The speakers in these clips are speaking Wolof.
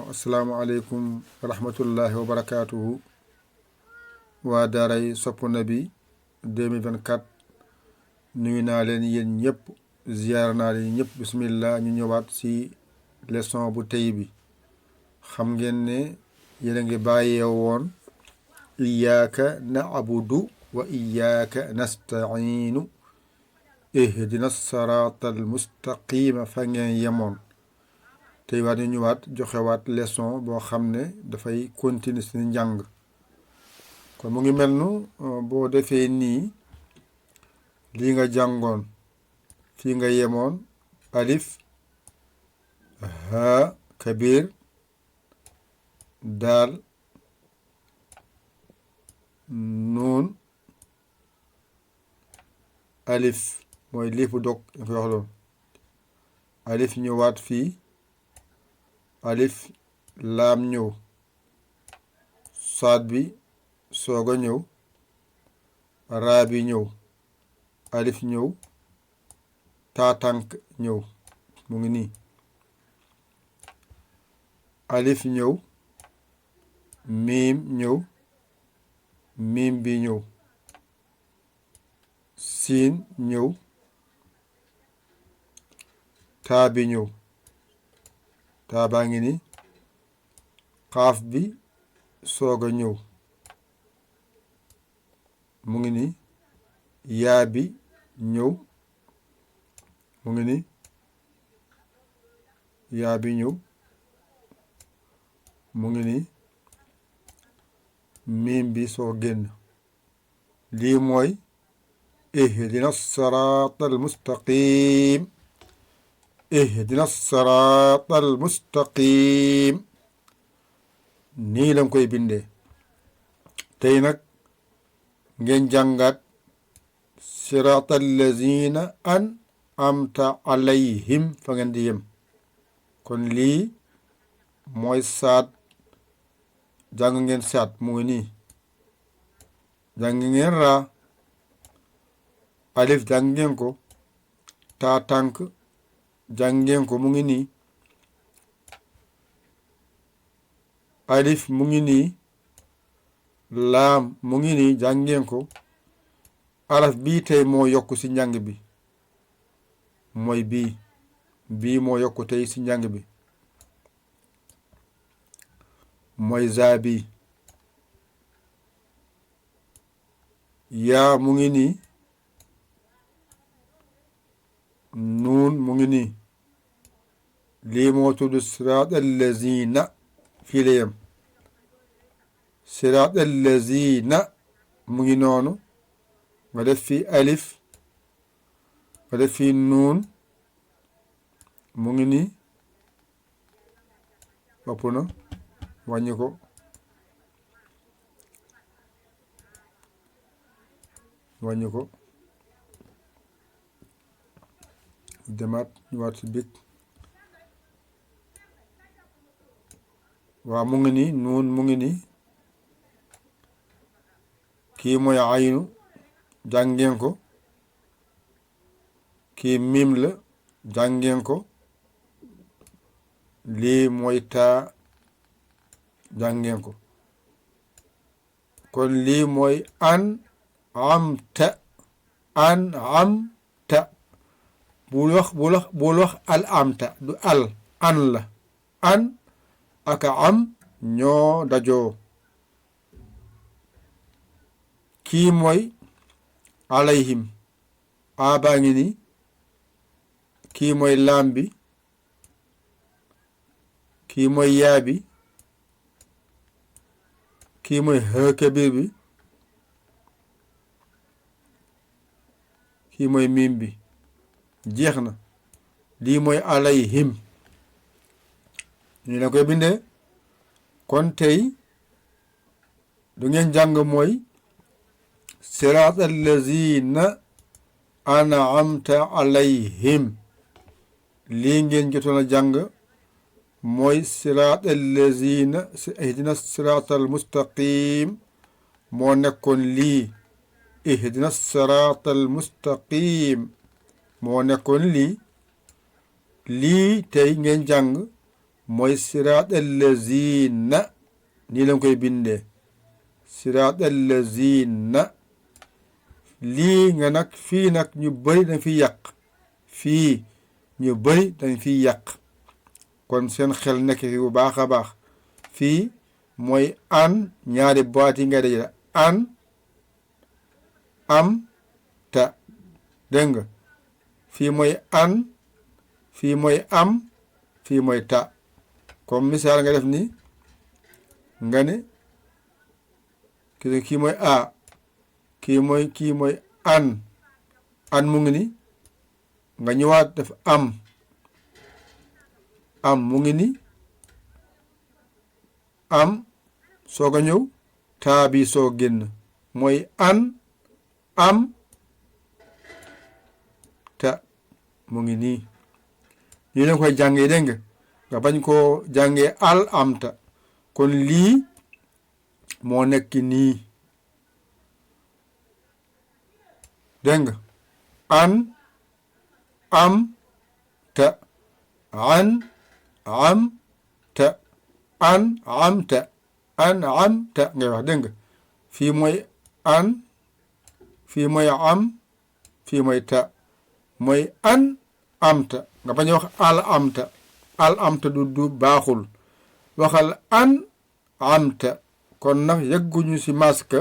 asalaamaaleykum wa rahmatullahi wa barakaatuhu waa daaray Sopp Nabi 2024 nuyu naa leen yéen ñëpp ziyaar naa leen ñëpp bismillah ñu ñëwaat ci leçon bu tey bi. xam ngeen ne yéen a ngi bàyyee woon iyyaka na'budu wa iyyaka nasta'iinu ihdina siraatal mustaqima fa ngeen yemoon. tey waat ñu ñëwaat joxewaat leçon boo xam ne dafay continuer ci njàng. kon mu ngi mel nu boo defee nii lii nga jàngoon fii nga yemoon alif ha kabir daal nuun alif mooy lii bu dog ñu koy wax loolu alif ñëwaat fii alif laam ñëw saad bi soog a ñëw raa bi ñëw alif ñëw taatank ñëw mu ngi nii alif ñëw miim ñëw miim bi ñëw siin ñëw taa bi ñëw taa baa ngi nii xaaf bi soog a ñëw mu ngi nii yaa bi ñëw mu ngi nii yaa bi ñëw mu ngi nii miim bi soo génn. lii mooy ihdina siraatal mustaqim ihdina siraatal mustaqim nii lañ koy bindee. tey nag ngeen jàngaat siraatal lazina an'amta alayhim fa ngeen di yem. kon lii mooy saat jàng ngeen saat mu ngi nii jàng ngeen raa alif jàng ngeen ko taa tànk jàng ngeen ko mu ngi nii alif mu ngi nii laam mu ngi nii jàng ngeen ko. araf bii tey moo yokk ci njàng bi mooy bii moo yokk tey ci njàng bi mooy zaa bi. yaa mu ngi nii nuun mu ngi nii lii moo tudd siraatal lazina fii la yem siraatal lazina mu ngi noonu nga def fi alif nga def fi nuun mu ngi nii ëpp na wàññi ko demaat ñëwaat ci big waaw mu ngi nii nuun mu ngi nii kii mooy aynu jàngeen ko kii miim la jàngeen ko lii mooy taa jàngeen ko. kon lii mooy an'amta bul wax al amta du an la an aka am ñoo dajoo. kii mooy alayhim a baa ngi nii kii mooy laam bi kii mooy yaa bi kii mooy ha kabir bi kii mooy miim bi jeex na. lii mooy alayhim ñu la koy bindee. kon tey du ngeen jàng mooy siraatal lazina an'amta alayhim lii ngeen jotoon a jàng mooy siraatal lazina ihdina siraatal mustaqim moo nekkoon lii ihdina siraatal mustaqim moo nekkoon lii tey ngeen jàng mooy siraatal lazina nii lañ koy bindee siraatal lazina lii nga nag fii nag ñu bari dañ fiy yàq fii ñu bari dañ fiy yàq kon seen xel nekk fi bu baax a baax fii mooy an ñaari baat yi ngay dajale an am ta dégg nga fii mooy an fii mooy am fii mooy ta comme misaal nga def ni nga ne kii mooy a kii mooy an mu ngi ni nga ñëwaat def am mu ngi ni am soog a ñëw taa bi soo génn mooy an am ta mu ngi nii lii lañ koy jàngee dégg nga bañ koo jàngee al am ta kon lii moo nekk nii dégg nga an am ta an am ta an am ta an am ta ngay wax dégg nga fii mooy an fii mooy am fii mooy ta mooy an am ta nga bañ a wax al am ta du baaxul waxal an am ta kon nag yegguñu ci maska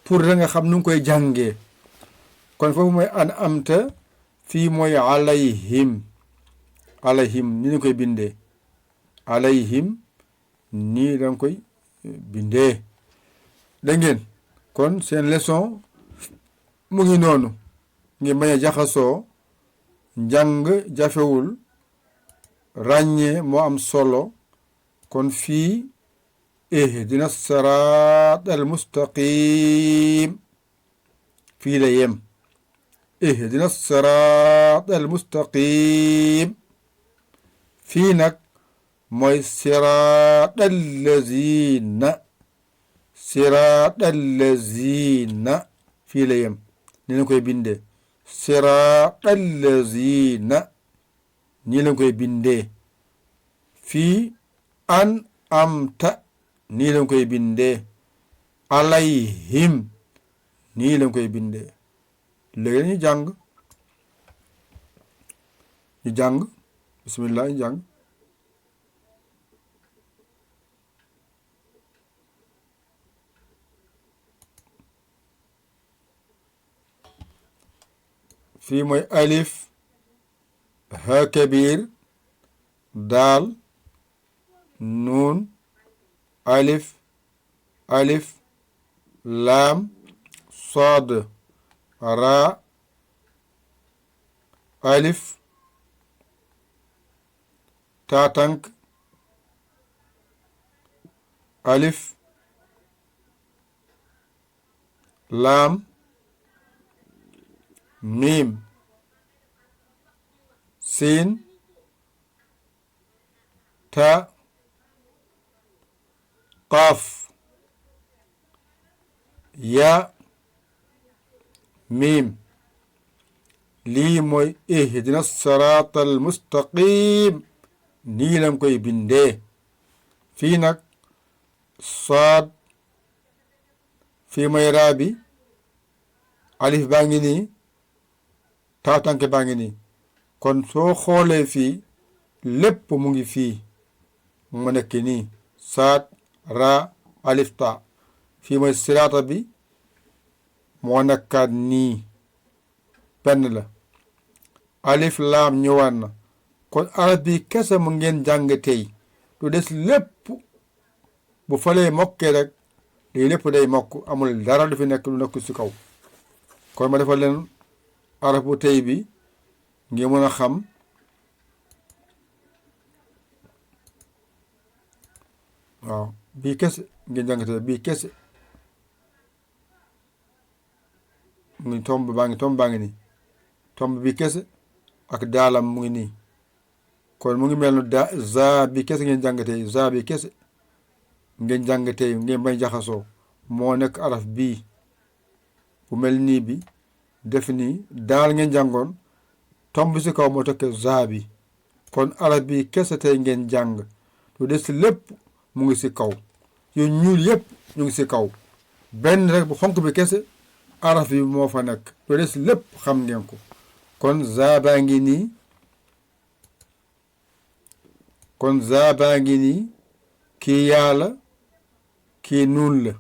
pour da nga xam nu ngi koy jàngee kon foofu mooy an am ta fii mooy alayhim ni ñu koy bindee alayhim nii danga koy bindee da ngeen kon seen leçon mu ngi noonu ngi bañ a jaxasoo njàng jafewul ràññee moo am solo kon fii ihdina siraat al mustaqim fii la yem ihdina siraat al mustaqim fii nag mooy siraat allazina fii la yem ni lañ koy bindee siraat allazina nii lañ koy bindee fii an amta nii lañ koy bindee alayhim nii lañ koy bindee léegi ñu jàng bismillah ñu jàng fii mooy alif ha kabir daal nuun alif laam saad raa alif taatank alif laam miim siin ta qaaf ya miim lii mooy ihdina siraatal mustaqim nii lañ koy bindee fii nag saad fii mooy raa bi alif baa ngi nii taatanke baa ngi nii kon soo xoolee fii lépp mu ngi fii mu nekk nii saad raa alif ta fii mooy siraata bi moo nekkaat nii benn la alif laam ñëwaat na kon arab bi kese mu ngeen jàng tey lu des lépp bu falee mokkee rek lii lépp day mokk amul dara du fi nekk lu nekk ci kaw kon ma defal leen arab bu tey bi ngi mën a xam waaw bii kese ngeen jàng tey bii kese mu ngi tomb baa ngi nii tomb bi kese ak daalam mu ngi nii kon mu ngi mel ne za bi kese ngeen jàng tey za bi kese ngeen jàng tey ngeen bañ jaxasoo moo nekk araf bii bu mel nii bi def nii daal ngeen jàngoon tomb si kaw moo tekk za bi kon araf bi kese tey ngeen jàng lu des lépp mu ngi ci kaw yu ñuul yëpp ñu ngi ci kaw benn rek bu xonk bi kese araf bi moo fa nekk lu des lépp xam ngeen ko kon za baa ngi nii kii yaa la kii nuun la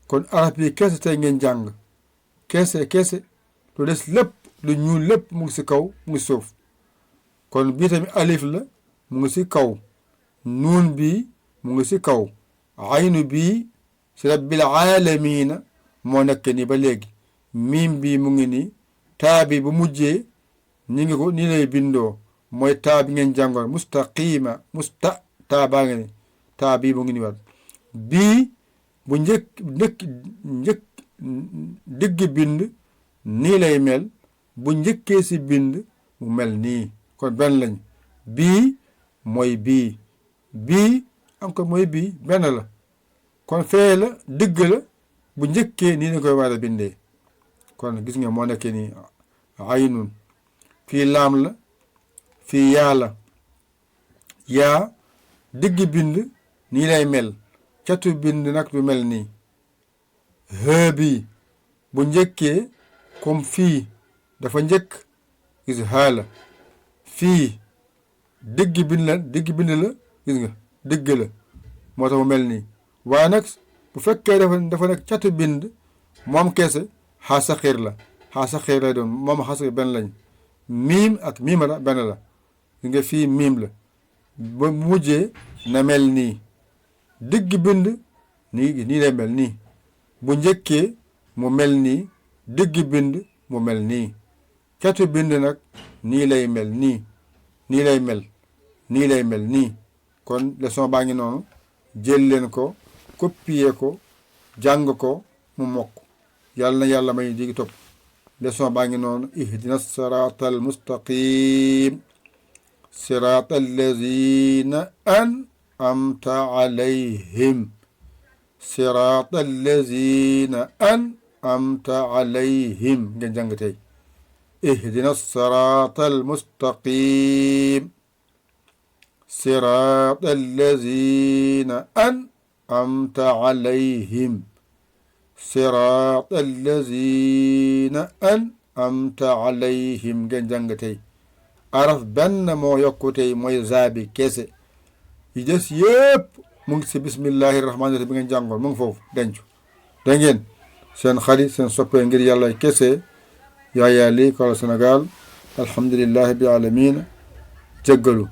kon araf bi kese tey ngeen jàng kese lu des lépp lu ñuul lépp mu ngi ci kaw mu ngi suuf kon bii tamit alif la mu ngi ci kaw nuun bi mu ngi ci kaw aynu bii ci rabbil aalamiina moo nekk nii ba léegi miim bi mu ngi nii taa bi bu mujjee ñi ngi ko nii lay bindoo mooy taa bi ngeen jàngoon mustaqiima taa baa ngi ni taa bii mu ngi ni waat bii bu njëkk digg bind nii lay mel bu njëkkee ci bind mu mel nii kon benn lañ bii mooy bii encore mooy bii benn la kon fee la digg la bu njëkkee nii la koy war a bindee kon gis nga moo nekkee nii aynun fii laam la fii yaa digg bind nii lay mel catu bind nag du mel nii hee bi bu njëkkee comme fii dafa njëkk gis haa la fii digg bind la gis nga digg la moo tax mu mel nii waaye nag bu fekkee dafa nekk catu bind moom kese xaa saxiir la xaa saxiir lay doon moom xaa saxiir benn lañ miim ak miima la benn la gis nga fii miim la ba mujjee na mel nii digg bind nii lay mel nii bu njëkkee mu mel nii digg bind mu mel nii catu bind nag nii lay mel nii kon leçon baa ngi noonu jël leen ko copier ko jàng ko mu mokk yàlla na yàlla may digi topp leçon baa ngi noonu ihdina sirata al mustaqim sirata allazina an'amta alayhim sirata allazina an'amta alayhim ngeen jàng tey ihdina sirata al mustaqim sirata allazina an'amta alayhim sirata allazina an'amta alayhim ngeen jàng tey araf benn moo yokku tey mooy zaabi kese yi des yëpp mu ngi si bismillahi rahmaani rahim bi ngeen jàngoon mu ngi foofu denc da ngeen seen xarit seen soppee ngir yàlla kese Yaya Ly Kaolack Sénégal alhamdulillahi bi alamin jéggalu